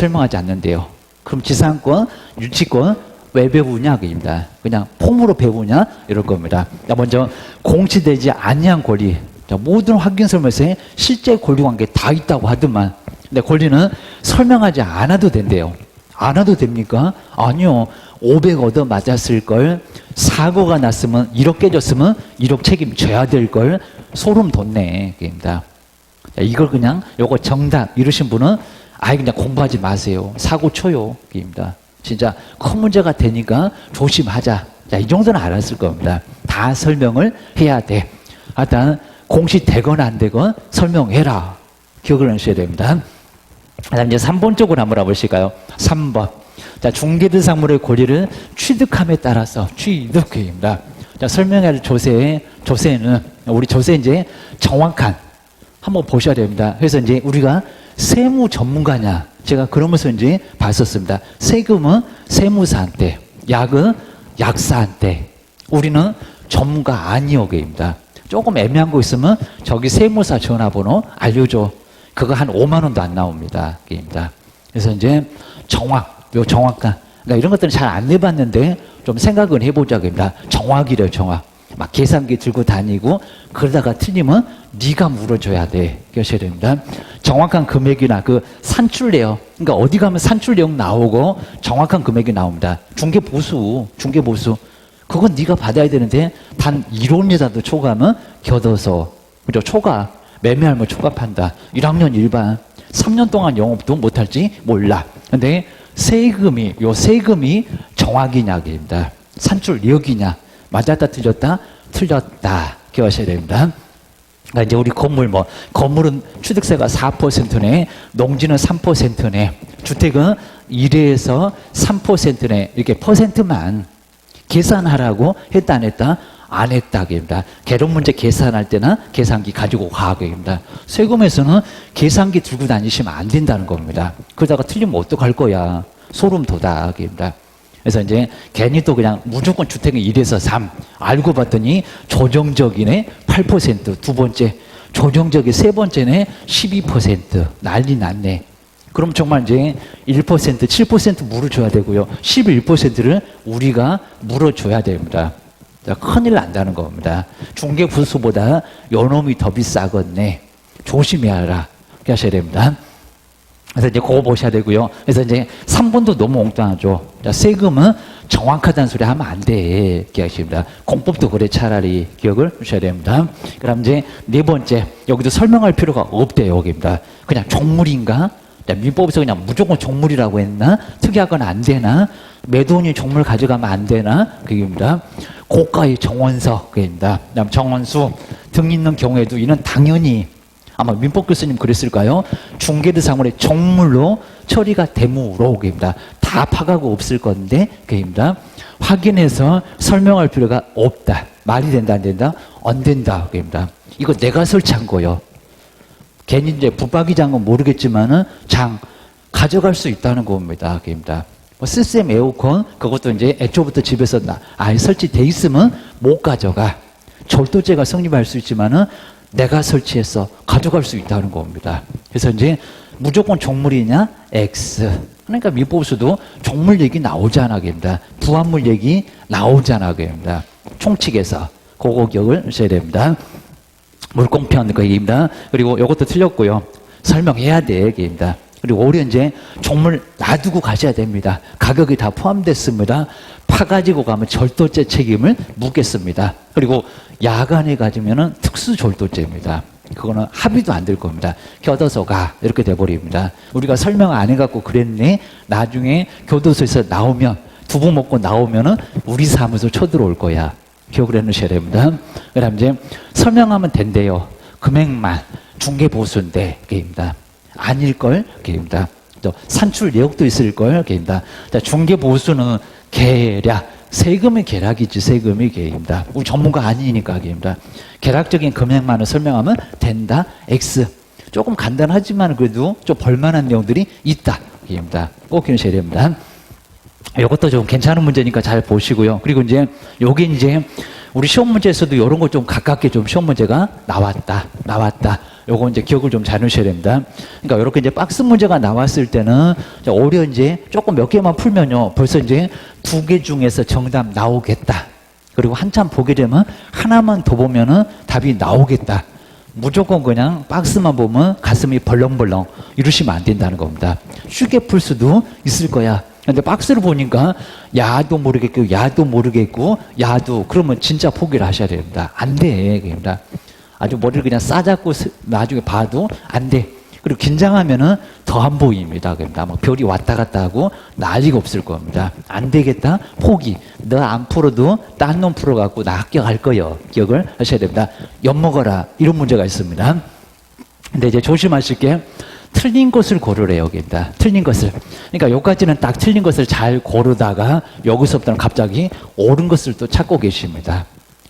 그럼 지상권, 유치권 왜 배우냐 그입니다. 그냥 폼으로 배우냐 이럴 겁니다. 자, 먼저 공시되지 아니한 권리. 자, 모든 확인 설명서에 실제 권리 관계 다 있다고 하더만, 근데 권리는 설명하지 않아도 된대요. 안 와도 됩니까? 아니요. 500 얻어 맞았을 걸, 사고가 났으면 1억 깨졌으면 1억 책임져야 될 걸, 소름 돋네 그입니다. 자, 이걸 그냥 요거 정답 이러신 분은 아예 그냥 공부하지 마세요. 사고 쳐요 그입니다. 진짜 큰 문제가 되니까 조심하자. 자, 이 정도는 알았을 겁니다. 다 설명을 해야 돼. 하여튼 공시되건 안 되건 설명해라. 기억을 하셔야 됩니다. 그다음 이제 3번 쪽으로 한번 알아보실까요? 3번. 자, 중개대상물의 권리를 취득함에 따라서 취득입니다. 자, 설명할 조세는 우리 조세 이제 정확한 한번 보셔야 됩니다. 그래서 이제 우리가 세무 전문가냐? 제가 그러면서 이제 봤었습니다. 세금은 세무사한테, 약은 약사한테. 우리는 전문가 아니오게입니다. 조금 애매한 거 있으면 저기 세무사 전화번호 알려줘. 그거 한 5만 원도 안 나옵니다. 게임다. 그래서 이제 정확한. 그러니까 이런 것들은 잘 안 해봤는데 좀 생각은 해보자고입니다. 정확이래요, 정확. 막 계산기 들고 다니고 그러다가 틀리면 네가 물어줘야 돼. 그러셔야 됩니다. 정확한 금액이나 그 산출 내역. 그러니까 어디 가면 산출 내역 나오고 정확한 금액이 나옵니다. 중개보수. 그건 네가 받아야 되는데 단 1원이라도 초과하면 겨둬서. 그죠? 초과. 매매하면 초과판다. 1학년 일반 3년 동안 영업도 못할지 몰라. 근데 세금이 정확이냐입니다. 산출 내역이냐, 맞았다 틀렸다 기억하셔야 됩니다. 그러니까 이제 우리 건물은 취득세가 4%네, 농지는 3%네, 주택은 1에서 3%네, 이렇게 퍼센트만 계산하라고 했다 안 했다? 안 했다입니다. 개론 문제 계산할 때는 계산기 가지고 가입니다. 세금에서는 계산기 들고 다니시면 안 된다는 겁니다. 그러다가 틀리면 어떡할 거야? 소름 돋아입니다. 그래서 이제 괜히 또 그냥 무조건 주택은 1에서 3 알고 봤더니 조정적이네 8%, 두 번째 조정적이 세 번째네 12% 난리 났네. 그럼 정말 이제 1%, 7% 물어줘야 되고요. 11%를 우리가 물어줘야 됩니다. 큰일 난다는 겁니다. 중개부수보다 요놈이 더 비싸겠네. 조심해라. 그렇게 하셔야 됩니다. 그래서 이제 그거 보셔야 되고요. 그래서 이제 3번도 너무 엉뚱하죠. 자, 세금은 정확하다는 소리 하면 안 돼. 기억하십니다. 공법도 그래 차라리 기억을 하셔야 됩니다. 그럼 이제 네 번째, 여기도 설명할 필요가 없대요. 여기입니다. 그냥 종물인가? 민법에서 그냥 무조건 종물이라고 했나? 특이하거나 안 되나? 매도인이 종물 가져가면 안 되나? 그게입니다. 고가의 정원서, 그게입니다. 그다음 정원수 등 있는 경우에도 이는 당연히 아마 민법 교수님 그랬을까요? 중개대상물의 종물로 처리가 되므로, 그게입니다. 다 파가고 없을 건데, 그게입니다. 확인해서 설명할 필요가 없다. 말이 된다, 안 된다? 안 된다, 그게입니다. 이거 내가 설치한 거요. 괜히 이제 붙박이장은 모르겠지만은 장 가져갈 수 있다는 겁니다. 그입니다. 시스템 에어컨 그것도 이제 애초부터 집에서 아예 설치돼 있으면 못 가져가. 절도죄가 성립할 수 있지만은 내가 설치해서 가져갈 수 있다는 겁니다. 그래서 이제 무조건 종물이냐? X. 그러니까 민법수도 종물 얘기 나오잖아. 그입니다. 부합물 얘기 나오잖아. 그입니다. 총칙에서 그거 기억을 하셔야 됩니다. 물공편 그 얘기입니다. 그리고 이것도 틀렸고요. 설명해야 돼 얘기입니다. 그리고 오히려 이제 종물 놔두고 가셔야 됩니다. 가격이 다 포함됐습니다. 파가지고 가면 절도죄 책임을 묻겠습니다. 그리고 야간에 가지면은 특수절도죄입니다. 그거는 합의도 안 될 겁니다. 껴들어서 가 이렇게 돼버립니다. 우리가 설명 안 해갖고 그랬네. 나중에 교도소에서 나오면 두부 먹고 나오면은 우리 사무소 쳐들어올 거야. 기억을 해놓으셔야 됩니다. 그다음 이제 설명하면 된대요. 금액만 중개보수인데 게임다. 아닐걸 게임다. 또 산출 내역도 있을걸 게임다. 자, 중개보수는 계략, 세금의 계략이지 세금이 게임다. 우리 전문가 아니니까 게임다. 계략적인 금액만을 설명하면 된다. X. 조금 간단하지만 그래도 좀 벌만한 내용들이 있다. 게임다. 꼭 기억하셔야 됩니다. 이것도 좀 괜찮은 문제니까 잘 보시고요. 그리고 이제 요게 이제 우리 시험 문제에서도 이런 거 좀 가깝게 좀 시험 문제가 나왔다. 요거 이제 기억을 좀 잘 넣으셔야 됩니다. 그러니까 이렇게 이제 박스 문제가 나왔을 때는 오히려 이제 조금 몇 개만 풀면요. 벌써 이제 2개 중에서 정답 나오겠다. 그리고 한참 보게 되면 하나만 더 보면은 답이 나오겠다. 무조건 그냥 박스만 보면 가슴이 벌렁벌렁 이러시면 안 된다는 겁니다. 쉽게 풀 수도 있을 거야. 근데 박스를 보니까 야도 모르겠고 야도 모르겠고 야도 그러면 진짜 포기를 하셔야 됩니다. 안 돼. 그럽니다. 아주 머리를 그냥 싸잡고 나중에 봐도 안 돼. 그리고 긴장하면은 더 안 보입니다. 그럽니다. 막 별이 왔다 갔다 하고 난리가 없을 겁니다. 안 되겠다. 포기. 너 안 풀어도 딴 놈 풀어갖고 나 합격할 거요. 기억을 하셔야 됩니다. 엿먹어라. 이런 문제가 있습니다. 근데 이제 조심하실 게 틀린 것을 고르래요. 여기입니다. 틀린 것을. 그러니까 여기까지는 딱 틀린 것을 잘 고르다가 여기서부터는 갑자기 옳은 것을 또 찾고 계십니다.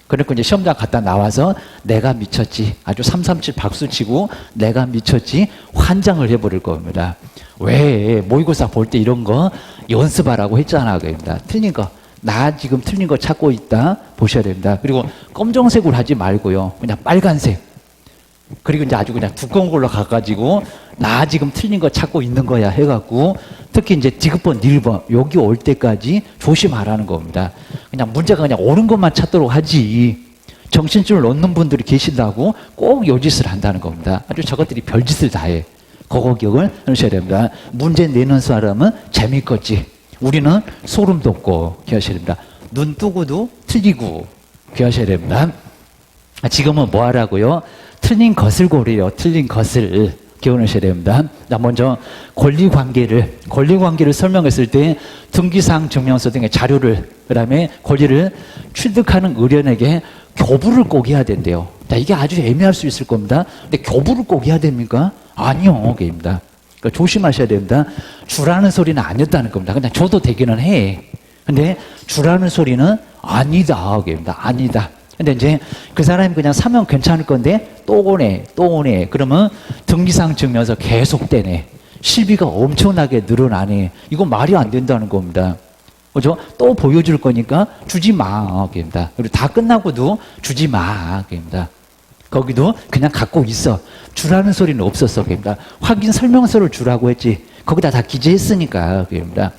그러니까 이제 시험장 갔다 나와서 내가 미쳤지. 아주 337 박수 치고 내가 미쳤지. 환장을 해버릴 겁니다. 왜 모의고사 볼 때 이런 거 연습하라고 했잖아. 그럽니다. 틀린 거. 나 지금 틀린 거 찾고 있다. 보셔야 됩니다. 그리고 검정색으로 하지 말고요. 그냥 빨간색. 그리고 이제 아주 그냥 두꺼운 걸로 가가지고 나 지금 틀린 거 찾고 있는 거야 해갖고 특히 이제 디귿번, 닐번 여기 올 때까지 조심하라는 겁니다. 그냥 문제가 그냥 옳은 것만 찾도록 하지 정신줄을 놓는 분들이 계신다고 꼭 요짓을 한다는 겁니다. 아주 저것들이 별짓을 다 해. 그거 기억을 하셔야 됩니다. 문제 내는 사람은 재밌겠지. 우리는 소름 돋고 기억하셔야 됩니다. 눈 뜨고도 틀리고 기억하셔야 됩니다. 지금은 뭐 하라고요? 틀린 것을 고르요. 틀린 것을 기억하셔야 됩니다. 자, 먼저 권리관계를 설명했을 때 등기사항 증명서 등의 자료를 그다음에 권리를 취득하는 의뢰인에게 교부를 꼭 해야 된대요. 자, 이게 아주 애매할 수 있을 겁니다. 근데 교부를 꼭 해야 됩니까? 아니요, 그입니다. 그러니까 조심하셔야 됩니다. 주라는 소리는 아니었다는 겁니다. 그냥 줘도 되기는 해. 근데 주라는 소리는 아니다, 그입니다. 아니다. 근데 이제 그 사람이 그냥 사면 괜찮을 건데 또 오네. 그러면 등기사항 증명서 계속 떼네. 실비가 엄청나게 늘어나네. 이거 말이 안 된다는 겁니다. 그죠? 또 보여줄 거니까 주지 마. 그입니다. 그리고 다 끝나고도 주지 마. 그입니다. 거기도 그냥 갖고 있어. 주라는 소리는 없었어. 그입니다. 확인 설명서를 주라고 했지. 거기다 다 기재했으니까. 그입니다.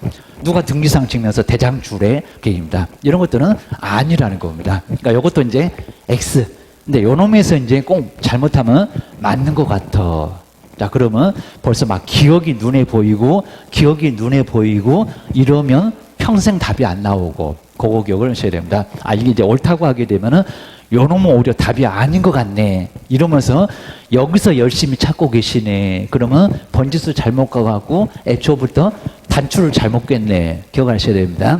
누가 등기사항 증명서 대장 주래? 그입니다. 이런 것들은 아니라는 겁니다. 그러니까 이것도 이제 X. 근데 요 놈에서 이제 꼭 잘못하면 맞는 것 같아. 자, 그러면 벌써 막 기억이 눈에 보이고 이러면 평생 답이 안 나오고 그거 기억을 하셔야 됩니다. 아, 이게 이제 옳다고 하게 되면은 요 놈은 오히려 답이 아닌 것 같네. 이러면서 여기서 열심히 찾고 계시네. 그러면 번지수 잘못 가갖고 애초부터 단추를 잘못 꿰네. 기억하셔야 됩니다.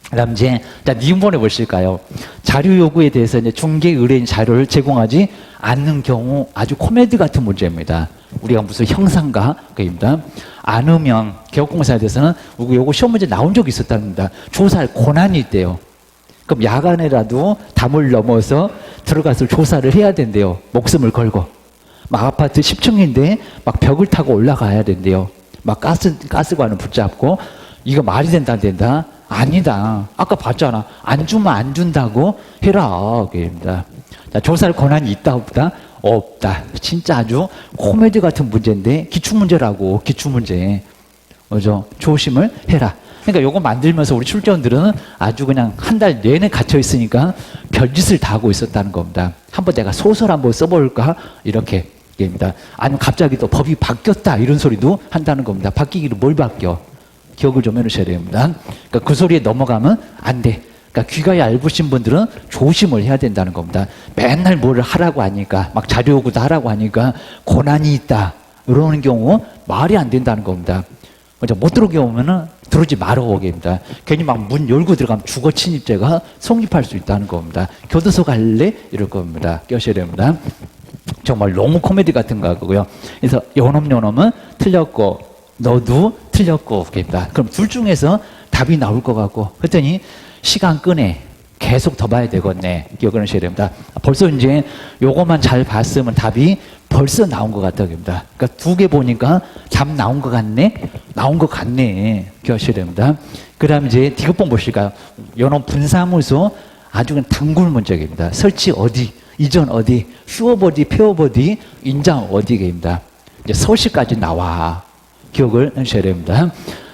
그 다음 이제, 자, 니은번에 보실까요? 자료 요구에 대해서 이제 중개 의뢰인 자료를 제공하지 않는 경우 아주 코미디 같은 문제입니다. 우리가 무슨 형상가? 그입니다. 않으면 개업공사에 대해서는 요거 시험 문제 나온 적이 있었답니다. 조사할 권한이 있대요. 그럼 야간에라도 담을 넘어서 들어가서 조사를 해야 된대요. 목숨을 걸고. 막 아파트 10층인데 막 벽을 타고 올라가야 된대요. 막 가스관을 붙잡고 이거 말이 된다 안 된다? 아니다. 아까 봤잖아. 안 주면 안 준다고 해라. 그입니다. 자, 조사할 권한이 있다 없다? 없다. 진짜 아주 코미디 같은 문제인데 기출문제라고. 기출문제. 그죠? 조심을 해라. 그러니까 요거 만들면서 우리 출제원들은 아주 그냥 한 달 내내 갇혀 있으니까 별짓을 다 하고 있었다는 겁니다. 한번 내가 소설 한번 써볼까? 이렇게 얘기입니다. 아니면 갑자기 또 법이 바뀌었다 이런 소리도 한다는 겁니다. 바뀌기로 뭘 바뀌어? 기억을 좀 해놓으셔야 됩니다. 그러니까 그 소리에 넘어가면 안 돼. 그러니까 귀가 얇으신 분들은 조심을 해야 된다는 겁니다. 맨날 뭐를 하라고 하니까 막 자료 요구도 하라고 하니까 고난이 있다. 이러는 경우 말이 안 된다는 겁니다. 못 들어오게 오면은 들어오지 말아 오게입니다. 괜히 막 문 열고 들어가면 주거 침입죄가 성립할 수 있다는 겁니다. 교도소 갈래? 이럴 겁니다. 껴셔야 됩니다. 정말 너무 코미디 같은 거고요. 그래서 요놈은 틀렸고 너도 틀렸고 그럽니다. 그럼 둘 중에서 답이 나올 것 같고 그랬더니 시간 끄네. 계속 더 봐야 되겠네. 기억을 하셔야 됩니다. 벌써 이제 요거만 잘 봤으면 답이 벌써 나온 것 같다. 그럽니다. 그러니까 2개 보니까 답 나온 것 같네? 나온 것 같네. 기억하셔야 됩니다. 그 다음 이제 디귿번 보실까요? 요놈 분사무소 아주 그냥 단골 문제입니다. 설치 어디? 이전 어디, 슈어버디, 페어버디, 인장 어디입니다. 이제 서시까지 나와. 기억을 하셔야 됩니다.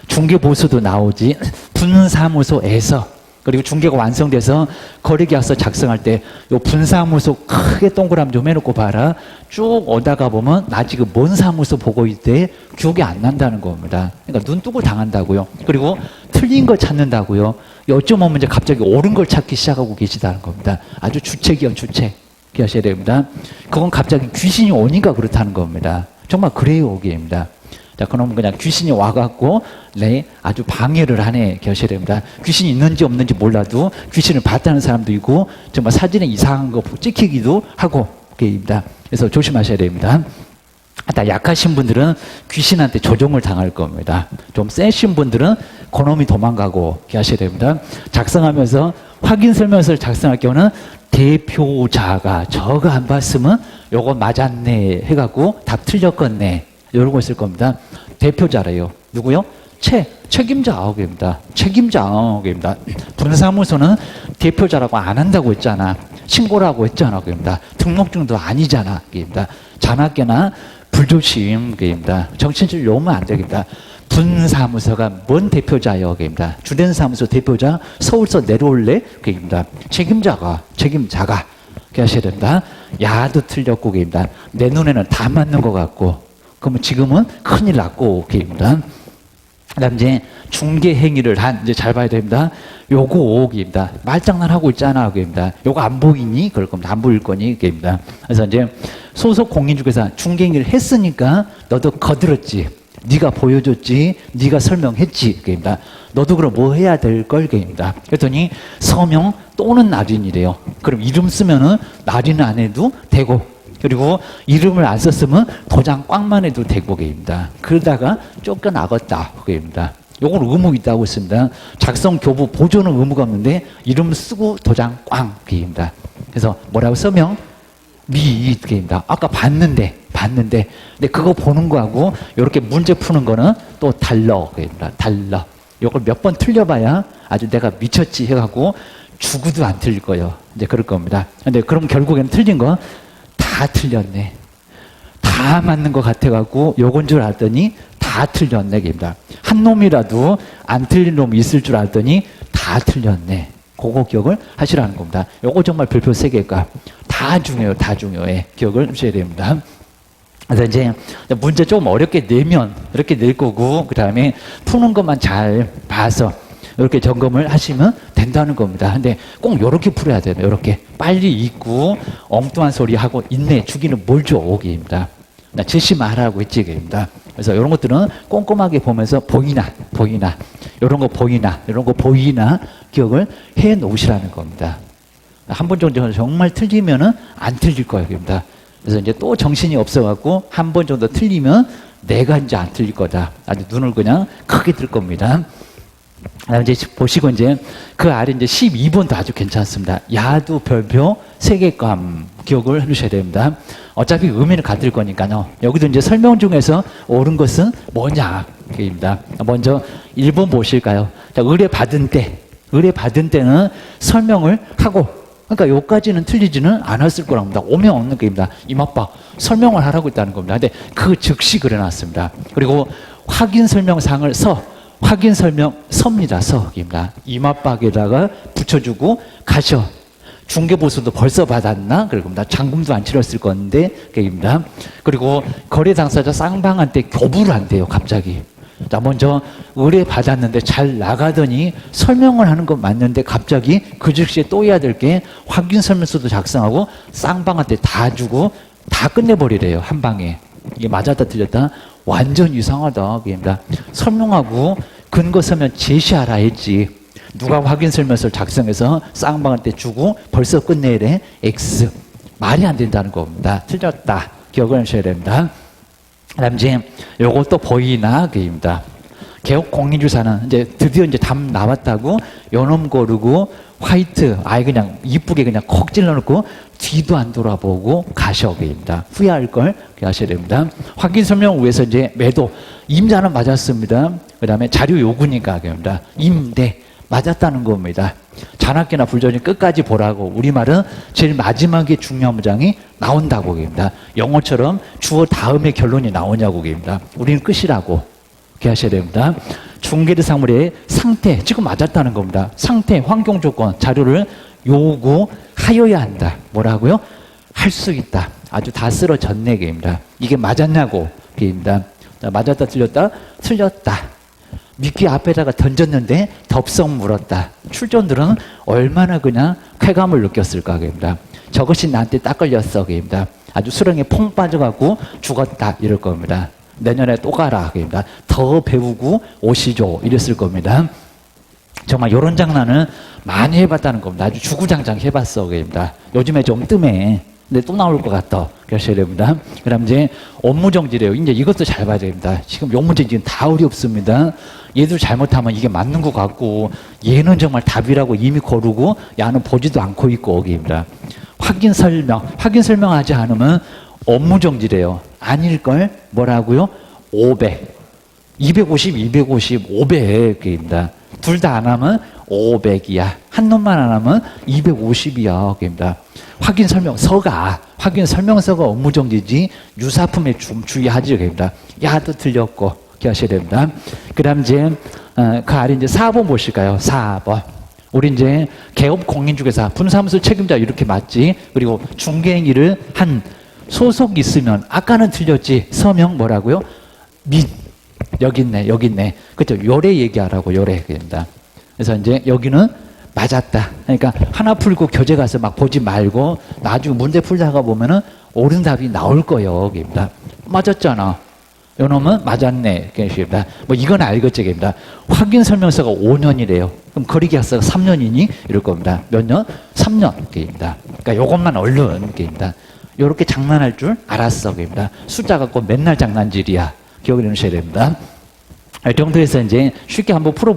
중개보수도 나오지. 분사무소에서, 그리고 중개가 완성돼서 거래계약서 작성할 때 요 분사무소 크게 동그라미 좀 해놓고 봐라. 쭉 오다가 보면 나 지금 뭔 사무소 보고 있대 기억이 안 난다는 겁니다. 그러니까 눈 뜨고 당한다고요. 그리고 틀린 거 찾는다고요. 여쭤보면 이제 갑자기 옳은 걸 찾기 시작하고 계시다는 겁니다. 아주 주책이요, 주책. 기억하셔야 됩니다. 그건 갑자기 귀신이 오니까 그렇다는 겁니다. 정말 그래요, 오기입니다. 자, 그러면 그냥 귀신이 와갖고, 네, 아주 방해를 하네, 계셔야 됩니다. 귀신이 있는지 없는지 몰라도 귀신을 봤다는 사람도 있고, 정말 사진에 이상한 거 찍히기도 하고, 그입니다. 그래서 조심하셔야 됩니다. 다 약하신 분들은 귀신한테 조종을 당할 겁니다. 좀 세신 분들은 그놈이 도망가고, 하셔야 됩니다. 작성하면서 확인 설명서를 작성할 경우는 대표자가 저거 안 봤으면 요거 맞았네 해갖고 답 틀렸겠네. 이런 거 있을 겁니다. 대표자래요. 누구요? 책임자 아홉입니다. 책임자 아홉입니다. 분사무소는 대표자라고 안 한다고 했잖아. 신고라고 했잖아. 그입니다. 등록증도 아니잖아. 그입니다. 잔악계나 불조심. 그입니다. 정신줄 오면 안 되겠다. 분사무소가 뭔 대표자요? 그입니다. 주된 사무소 대표자 서울서 내려올래? 그입니다. 책임자가 그렇게 하셔야 됩니다. 야도 틀렸고 그입니다. 내 눈에는 다 맞는 것 같고. 그러면 지금은 큰일 났고, 오케이입니다. 그 다음 이제 중개 행위를 이제 잘 봐야 됩니다. 요거 오기입니다. 말장난 하고 있잖아, 오기입니다. 요거 안 보이니? 그럴 겁니다. 안 보일 거니? 오케이입니다. 그래서 이제 소속 공인중개사 중개 행위를 했으니까 너도 거들었지. 네가 보여줬지. 네가 설명했지. 오케이입니다. 너도 그럼 뭐 해야 될 걸? 오케이입니다. 그랬더니 서명 또는 날인이래요. 그럼 이름 쓰면은 날인 안 해도 되고, 그리고 이름을 안 썼으면 도장 꽝만 해도 되고입니다. 그러다가 쫓겨나갔다. 그입니다. 요건 의무 있다고 했습니다. 작성 교부 보조는 의무가 없는데 이름 쓰고 도장 꽝. 그입니다. 그래서 뭐라고 서명? 미입니다. 아까 봤는데. 근데 그거 보는 거하고 이렇게 문제 푸는 거는 또 달러. 그입니다. 달러. 요걸 몇 번 틀려봐야 아주 내가 미쳤지 해가지고 죽어도 안 틀릴 거예요. 이제 그럴 겁니다. 근데 그럼 결국에는 틀린 거 다 틀렸네. 다 맞는 것 같아갖고 요건 줄 알았더니 다 틀렸네. 입니다. 한 놈이라도 안 틀린 놈이 있을 줄 알았더니 다 틀렸네. 그거 기억을 하시라는 겁니다. 요거 정말 별표 3개가 다 중요해요. 다 중요해. 기억을 하셔야 됩니다. 그래서 이제 문제 조금 어렵게 내면 이렇게 낼 거고, 그 다음에 푸는 것만 잘 봐서 이렇게 점검을 하시면 된다는 겁니다. 근데 꼭 이렇게 풀어야 돼요. 이렇게 빨리 읽고 엉뚱한 소리 하고 인내 주기는 뭘 줘? 오기입니다. 나 지시 말하라고 했지. 입니다. 그래서 이런 것들은 꼼꼼하게 보면서 보이나 이런 거 보이나 기억을 해 놓으시라는 겁니다. 한 번 정도 정말 틀리면은 안 틀릴 거예요. 입니다. 그래서 이제 또 정신이 없어갖고 한 번 정도 틀리면 내가 이제 안 틀릴 거다. 아주 눈을 그냥 크게 뜰 겁니다. 이제 보시고 이제 그 아래 이제 12번도 아주 괜찮습니다. 야도 별표 3개감 기억을 해주셔야 됩니다. 어차피 의미는 같을 거니까요. 여기도 이제 설명 중에서 옳은 것은 뭐냐? 입니다. 먼저 1번 보실까요? 자, 의뢰 받은 때는 설명을 하고, 그러니까 요까지는 틀리지는 않았을 거랍니다. 오면 없는 게입니다. 이맛박 설명을 하라고 했다는 겁니다. 근데 그 즉시 그려놨습니다. 그리고 확인 설명상을 확인 설명 서입니다. 서입니다. 이맛박에다가 붙여주고 가셔. 중개보수도 벌써 받았나? 그럽니다. 잔금도 안 치렀을 건데, 그입니다. 그리고 거래 당사자 쌍방한테 교부를 한대요. 갑자기. 자, 먼저 의뢰 받았는데 잘 나가더니 설명을 하는 건 맞는데 갑자기 그 즉시에 또 해야 될 게 확인 설명서도 작성하고 쌍방한테 다 주고 다 끝내버리래요. 한 방에. 이게 맞았다 틀렸다 완전 이상하다. 그입니다. 설명하고 근거 서면 제시하라 했지. 누가 확인 설명서를 작성해서 쌍방한테 주고 벌써 끝내래. X. 말이 안 된다는 겁니다. 틀렸다. 기억을 하셔야 됩니다. 그 다음 이제 요것도 보이나? 그입니다. 개업 공인주사는 이제 드디어 이제 답 나왔다고 요놈 고르고 화이트 아예 그냥 이쁘게 그냥 콕 찔러놓고 뒤도 안 돌아보고 가셔. 그입니다. 후회할 걸 하셔야 됩니다. 확인 설명 위해서 이제 매도 임자는 맞았습니다. 그 다음에 자료 요구니까 그입니다. 임대 맞았다는 겁니다. 잔악기나 불조는 끝까지 보라고. 우리말은 제일 마지막에 중요한 문장이 나온다고 얘기합니다. 영어처럼 주어 다음에 결론이 나오냐고 얘기합니다. 우리는 끝이라고 기하셔야 됩니다. 중개대상물의 상태, 지금 맞았다는 겁니다. 상태, 환경 조건, 자료를 요구하여야 한다. 뭐라고요? 할 수 있다. 아주 다 쓰러졌네 얘기입니다. 이게 맞았냐고 얘기입니다. 자, 맞았다 틀렸다? 틀렸다. 미끼 앞에다가 던졌는데 덥석 물었다. 출전들은 얼마나 그냥 쾌감을 느꼈을까 얘기입니다. 저것이 나한테 딱 걸렸어 얘기입니다. 아주 수렁에 퐁 빠져갖고 죽었다 이럴 겁니다. 내년에 또 가라 얘기입니다. 더 배우고 오시죠 이랬을 겁니다. 정말 이런 장난을 많이 해봤다는 겁니다. 아주 주구장창 해봤어 얘기입니다. 요즘에 좀 뜸해. 근데 또 나올 것 같다. 그러셔야 됩니다. 그 다음 이제 업무정지래요. 이제 이것도 잘 봐야 됩니다. 지금 요 문제 지금 다 어렵습니다. 얘도 잘못하면 이게 맞는 것 같고, 얘는 정말 답이라고 이미 거르고, 야는 보지도 않고 있고, 여기입니다. 확인 설명하지 않으면 업무정지래요. 아닐걸? 뭐라고요? 500. 250, 500입니다. 둘 다 안 하면 500이야. 한 놈만 안 하면 250이야. 입니다. 확인 설명서가 업무정지지 유사품에 좀 주의하지. 입니다. 야도 틀렸고, 기하셔야 됩니다. 그 다음 이제, 그 아래 이제 4번 보실까요? 4번. 우리 이제 개업 공인중개사, 분사무소 책임자 이렇게 맞지? 그리고 중개행 일을 한 소속 있으면, 아까는 틀렸지? 서명 뭐라고요? 여기 있네. 그렇죠. 요래 얘기하라고, 요래. 입니다. 그래서 이제 여기는 맞았다. 그러니까 하나 풀고 교재 가서 막 보지 말고 나중에 문제 풀다가 보면은 옳은 답이 나올 거예요. 여기입니다. 맞았잖아. 요 놈은 맞았네. 입니다. 뭐 이건 알겠죠. 입니다. 확인 설명서가 5년이래요. 그럼 거리계약서가 3년이니? 이럴 겁니다. 몇 년? 3년. 입니다. 그러니까 요것만 얼른. 입니다. 요렇게 장난할 줄 알았어. 입니다. 숫자 갖고 맨날 장난질이야. 기억을 해주셔야 됩니다. 이 정도에서 이제 쉽게 한번 풀어보세요.